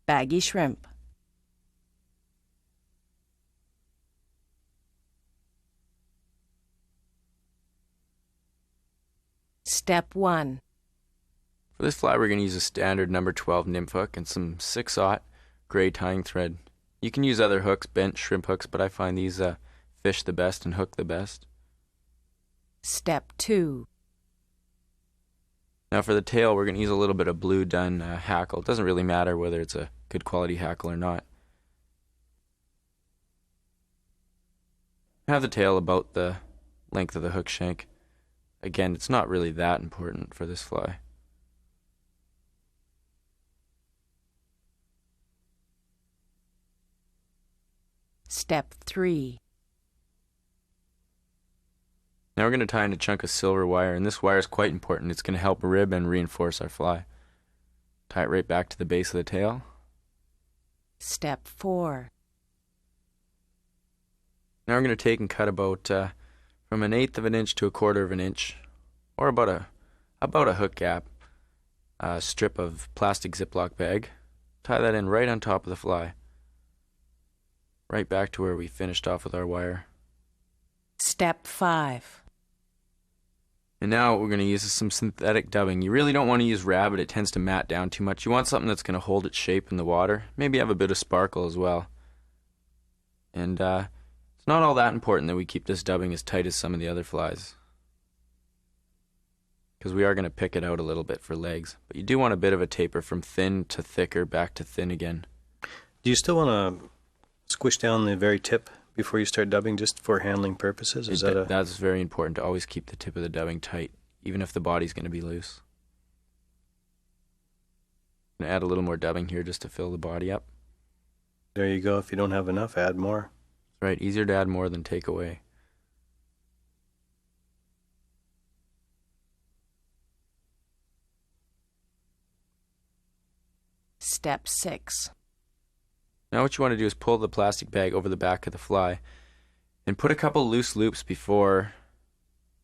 Baggy shrimp. Step 1. For this fly, we're going to use a standard number 12 nymph hook and some 6/0 gray tying thread. You can use other hooks, bent shrimp hooks, but I find these fish the best and hook the best. Step 2. Now for the tail, we're going to use a little bit of blue dun hackle. It doesn't really matter whether it's a good quality hackle or not. Have the tail about the length of the hook shank. Again, it's not really that important for this fly. Step 3. Now we're going to tie in a chunk of silver wire, and this wire is quite important. It's going to help rib and reinforce our fly. Tie it right back to the base of the tail. Step 4. Now we're going to take and cut about from 1/8 of an inch to 1/4 of an inch, or about a hook gap, strip of plastic ziplock bag. Tie that in right on top of the fly, right back to where we finished off with our wire. Step 5. And now what we're going to use is some synthetic dubbing. You really don't want to use rabbit. It tends to mat down too much. You want something that's going to hold its shape in the water. Maybe have a bit of sparkle as well. And it's not all that important that we keep this dubbing as tight as some of the other flies, because we are going to pick it out a little bit for legs. But you do want a bit of a taper from thin to thicker, back to thin again. Do you still want to squish down the very tip before you start dubbing, just for handling purposes? That's very important, to always keep the tip of the dubbing tight, even if the body's going to be loose. I'm going to add a little more dubbing here just to fill the body up. There you go. If you don't have enough, add more. Right, easier to add more than take away. Step 6. Now what you want to do is pull the plastic bag over the back of the fly and put a couple loose loops before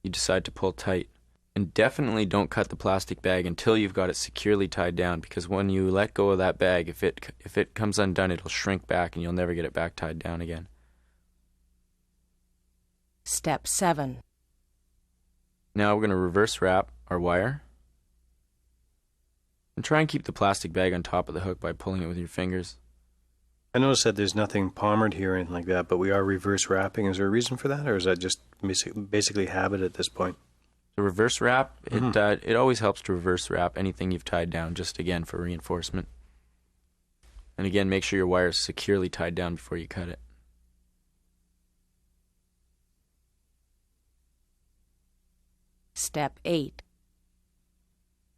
you decide to pull tight. And definitely don't cut the plastic bag until you've got it securely tied down, because when you let go of that bag, if it comes undone, it'll shrink back and you'll never get it back tied down again. Step 7. Now we're going to reverse wrap our wire and try and keep the plastic bag on top of the hook by pulling it with your fingers. I noticed that there's nothing palmered here or anything like that, but we are reverse wrapping. Is there a reason for that, or is that just basically habit at this point? The reverse wrap, it always helps to reverse wrap anything you've tied down, just again for reinforcement. And again, make sure your wire is securely tied down before you cut it. Step 8.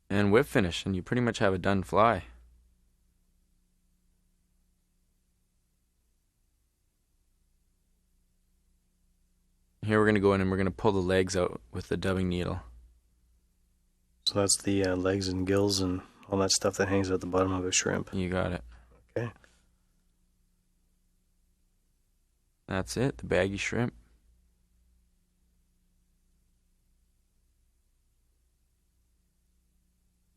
And whip finish, and you pretty much have a done fly. Here we're going to go in and we're going to pull the legs out with the dubbing needle. So that's the legs and gills and all that stuff that hangs at the bottom of a shrimp. You got it. Okay. That's it, the baggy shrimp.